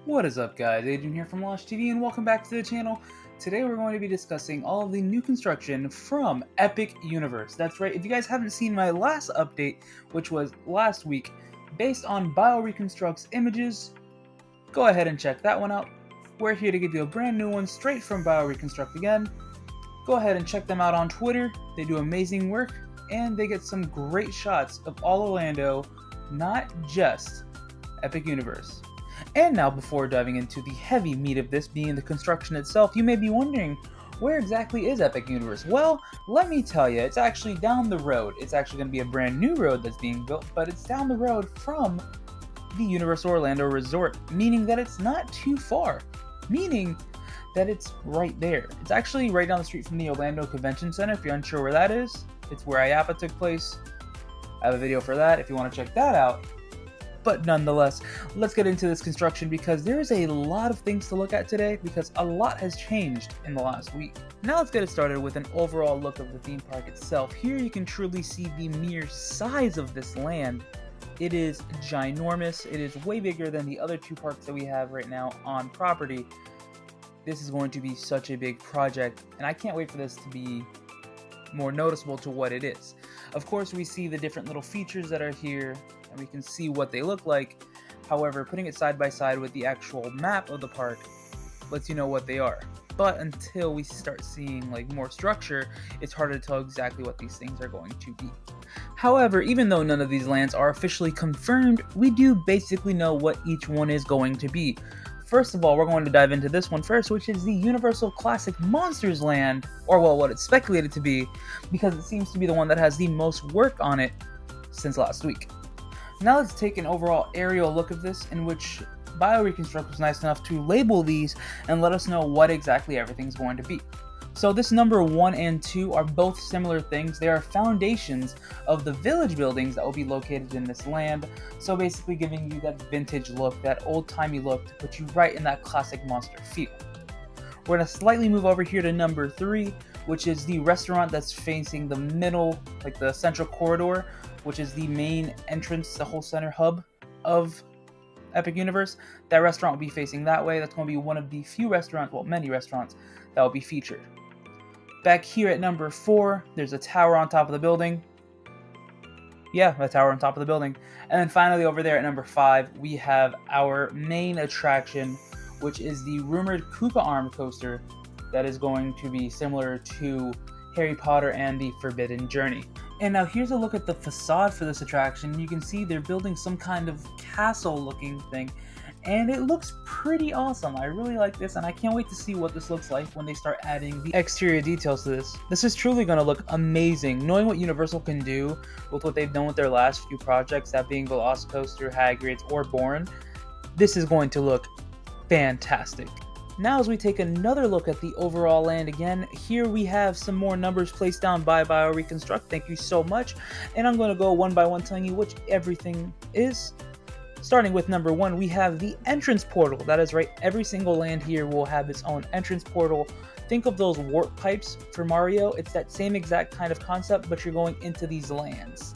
What is up, guys? Adrian here from Launch TV, and welcome back to the channel. Today we're going to be discussing all of the new construction from Epic Universe. That's right, if you guys haven't seen my last update, which was last week, based on BioReconstruct's images, go ahead and check that one out. We're here to give you a brand new one straight from BioReconstruct again. Go ahead and check them out on Twitter. They do amazing work, and they get some great shots of all Orlando, not just Epic Universe. And now, before diving into the heavy meat of this being the construction itself, you may be wondering, where exactly is Epic Universe? Well, let me tell you, it's actually down the road. It's actually going to be a brand new road that's being built, but it's down the road from the Universal Orlando Resort, meaning that it's not too far, meaning that it's right there. It's actually right down the street from the Orlando Convention Center. If you're unsure where that is, it's where IAPA took place. I have a video for that if you want to check that out. But nonetheless, let's get into this construction because there is a lot of things to look at today because a lot has changed in the last week. Now let's get it started with an overall look of the theme park itself. Here you can truly see the mere size of this land. It is ginormous. It is way bigger than the other two parks that we have right now on property. This is going to be such a big project, and I can't wait for this to be more noticeable to what it is. Of course, we see the different little features that are here, and we can see what they look like. However, putting it side by side with the actual map of the park lets you know what they are. But until we start seeing like more structure, it's hard to tell exactly what these things are going to be. However, even though none of these lands are officially confirmed, we do basically know what each one is going to be. First of all, we're going to dive into this one first, which is the Universal Classic Monsters Land, or well, what it's speculated to be, because it seems to be the one that has the most work on it since last week. Now let's take an overall aerial look of this, in which BioReconstruct was nice enough to label these and let us know what exactly everything's going to be. So this number 1 and 2 are both similar things. They are foundations of the village buildings that will be located in this land. So basically giving you that vintage look, that old-timey look to put you right in that classic monster feel. We're going to slightly move over here to number 3, which is the restaurant that's facing the middle, like the central corridor, which is the main entrance, the whole center hub of Epic Universe. That restaurant will be facing that way. That's going to be one of the few restaurants, well, many restaurants, that will be featured. Back here at number 4, there's a tower on top of the building. Yeah, a tower on top of the building. And then finally over there at number 5, we have our main attraction, which is the rumored Kuka Arm coaster that is going to be similar to Harry Potter and the Forbidden Journey. And now here's a look at the facade for this attraction. You can see they're building some kind of castle looking thing, and it looks pretty awesome. I really like this, and I can't wait to see what this looks like when they start adding the exterior details to this. This is truly going to look amazing. Knowing what Universal can do with what they've done with their last few projects, that being Velocicoaster, Hagrid's, or Bourne, this is going to look fantastic. Now as we take another look at the overall land again, here we have some more numbers placed down by BioReconstruct. Thank you so much. And I'm going to go one by one telling you which everything is. Starting with number 1, we have the entrance portal. That is right, every single land here will have its own entrance portal. Think of those warp pipes for Mario. It's that same exact kind of concept, but you're going into these lands.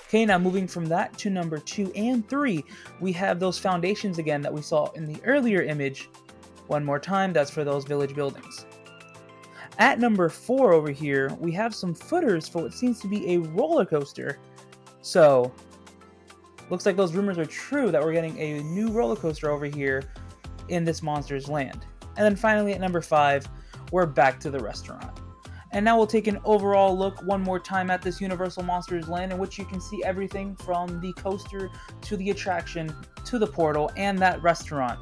Okay, now moving from that to number 2 and 3, we have those foundations again that we saw in the earlier image. One more time, that's for those village buildings. At number 4 over here, we have some footers for what seems to be a roller coaster. So, looks like those rumors are true that we're getting a new roller coaster over here in this Monsters land. And then finally at number 5, we're back to the restaurant. And now we'll take an overall look one more time at this Universal Monsters land, in which you can see everything from the coaster to the attraction to the portal and that restaurant.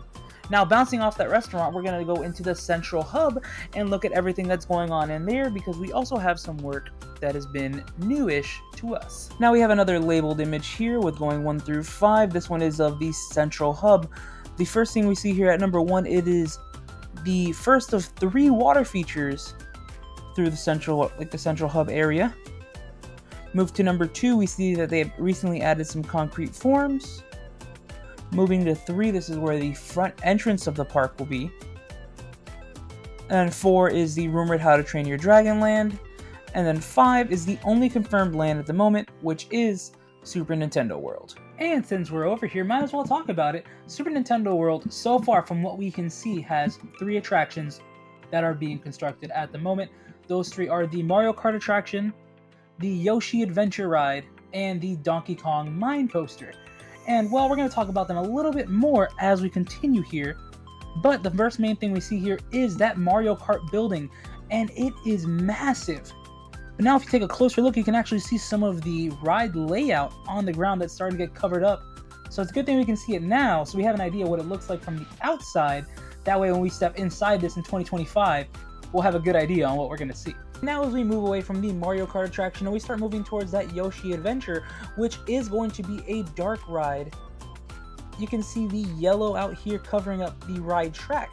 Now, bouncing off that restaurant, we're going to go into the central hub and look at everything that's going on in there, because we also have some work that has been newish to us. Now we have another labeled image here with going 1 through 5. This one is of the central hub. The first thing we see here at number 1, it is the first of 3 water features through the central hub area. Move to number 2, we see that they have recently added some concrete forms. Moving to 3, this is where the front entrance of the park will be. And 4 is the rumored How to Train Your Dragon land. And then 5 is the only confirmed land at the moment, which is Super Nintendo World. And since we're over here, might as well talk about it. Super Nintendo World, so far from what we can see, has 3 attractions that are being constructed at the moment. Those 3 are the Mario Kart attraction, the Yoshi Adventure Ride, and the Donkey Kong Mine Coaster. And well, we're going to talk about them a little bit more as we continue here. But the first main thing we see here is that Mario Kart building, and it is massive. But now if you take a closer look, you can actually see some of the ride layout on the ground that's starting to get covered up. So it's a good thing we can see it now, so we have an idea what it looks like from the outside. That way when we step inside this in 2025, we'll have a good idea on what we're going to see. Now as we move away from the Mario Kart attraction and we start moving towards that Yoshi Adventure, which is going to be a dark ride. You can see the yellow out here covering up the ride track.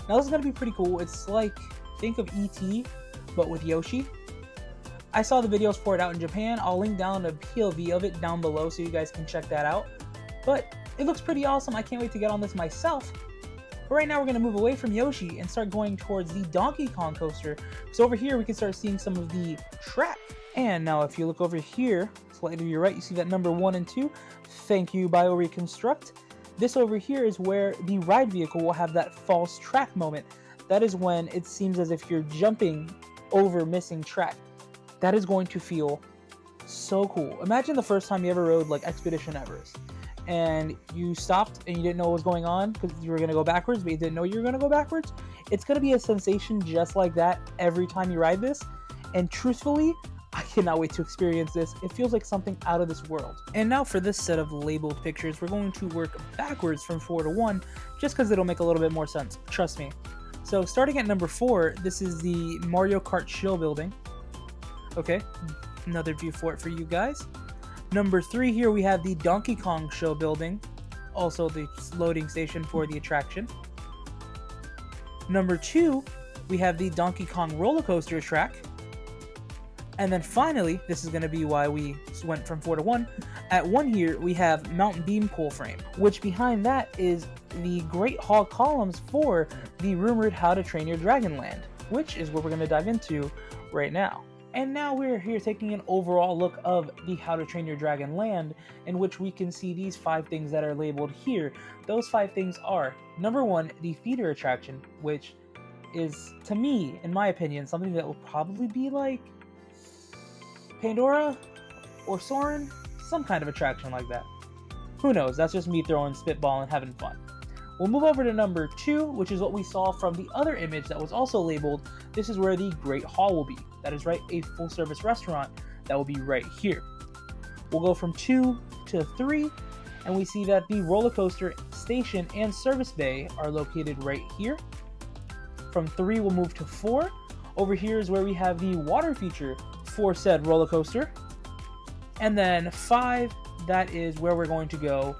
Now this is going to be pretty cool. It's like, think of E.T., but with Yoshi. I saw the videos for it out in Japan. I'll link down a POV of it down below so you guys can check that out. But it looks pretty awesome. I can't wait to get on this myself. But right now we're going to move away from Yoshi and start going towards the Donkey Kong coaster. So over here we can start seeing some of the track. And now if you look over here, slightly to your right, you see that number 1 and 2. Thank you, BioReconstruct. This over here is where the ride vehicle will have that false track moment. That is when it seems as if you're jumping over missing track. That is going to feel so cool. Imagine the first time you ever rode like Expedition Everest and you stopped and you didn't know what was going on because you were going to go backwards, but you didn't know you were going to go backwards. It's going to be a sensation just like that every time you ride this. And truthfully, I cannot wait to experience this. It feels like something out of this world. And now for this set of labeled pictures, we're going to work backwards from 4 to 1 just because it'll make a little bit more sense. Trust me. So starting at number 4, this is the Mario Kart Shill building. Okay, another view for it for you guys. Number 3 here we have the Donkey Kong show building, also the loading station for the attraction. Number 2, we have the Donkey Kong roller coaster track. And then finally, this is going to be why we went from 4 to 1. At 1 here, we have Mountain Beam Pull Frame, which behind that is the Great Hall columns for the rumored How to Train Your Dragon Land, which is what we're going to dive into right now. And now we're here taking an overall look of the How to Train Your Dragon Land, in which we can see these 5 things that are labeled here. Those 5 things are, number 1, the feeder attraction, which is, to me, in my opinion, something that will probably be like Pandora or Soarin', some kind of attraction like that. Who knows, that's just me throwing spitball and having fun. We'll move over to number 2, which is what we saw from the other image that was also labeled. This is where the Great Hall will be. That is right, a full-service restaurant that will be right here. We'll go from 2 to 3, and we see that the roller coaster station and service bay are located right here. From 3, we'll move to 4. Over here is where we have the water feature for said roller coaster. And then 5, that is where we're going to go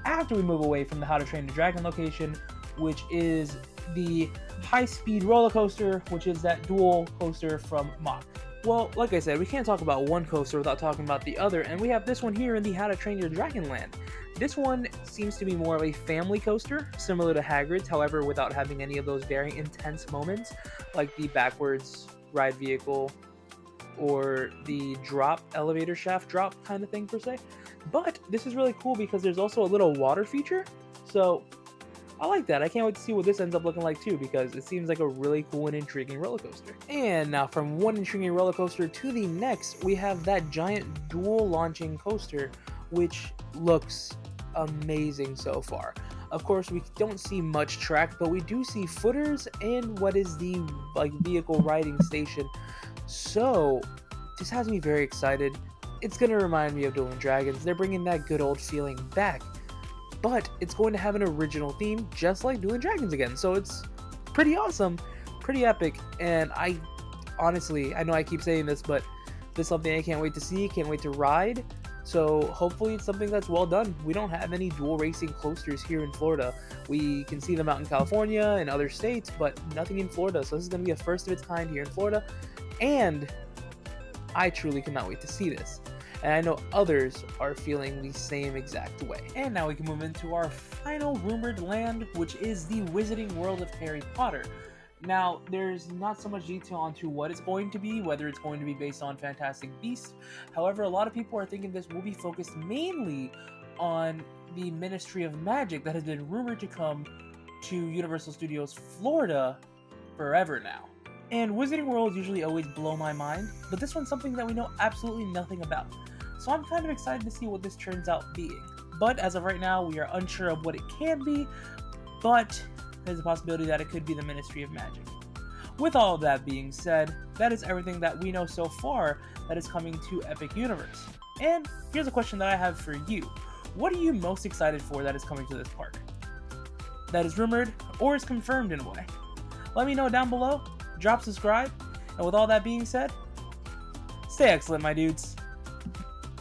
after we move away from the How to Train Your Dragon location, which is the high-speed roller coaster, which is that dual coaster from Mack. Well, like I said, we can't talk about one coaster without talking about the other, and we have this one here in the How to Train Your Dragon Land. This one seems to be more of a family coaster, similar to Hagrid's, however, without having any of those very intense moments, like the backwards ride vehicle or the drop, elevator shaft drop kind of thing per se. But this is really cool because there's also a little water feature, so I like that. I can't wait to see what this ends up looking like too, because it seems like a really cool and intriguing roller coaster. And now from one intriguing roller coaster to the next, we have that giant dual launching coaster, which looks amazing so far. Of course, we don't see much track, but we do see footers and what is the vehicle riding station. So this has me very excited. It's going to remind me of Dueling Dragons. They're bringing that good old feeling back. But it's going to have an original theme, just like Dueling Dragons again. So it's pretty awesome, pretty epic. And I honestly, I know I keep saying this, but this is something I can't wait to see, can't wait to ride. So hopefully it's something that's well done. We don't have any dual racing coasters here in Florida. We can see them out in California and other states, but nothing in Florida. So this is going to be a first of its kind here in Florida. And I truly cannot wait to see this. And I know others are feeling the same exact way. And now we can move into our final rumored land, which is the Wizarding World of Harry Potter. Now, there's not so much detail onto what it's going to be, whether it's going to be based on Fantastic Beasts. However, a lot of people are thinking this will be focused mainly on the Ministry of Magic that has been rumored to come to Universal Studios Florida forever now. And Wizarding Worlds usually always blow my mind, but this one's something that we know absolutely nothing about. So I'm kind of excited to see what this turns out being. But as of right now, we are unsure of what it can be, but there's a possibility that it could be the Ministry of Magic. With all of that being said, that is everything that we know so far that is coming to Epic Universe. And here's a question that I have for you. What are you most excited for that is coming to this park? That is rumored or is confirmed in a way? Let me know down below, drop subscribe, and with all that being said, stay excellent, my dudes.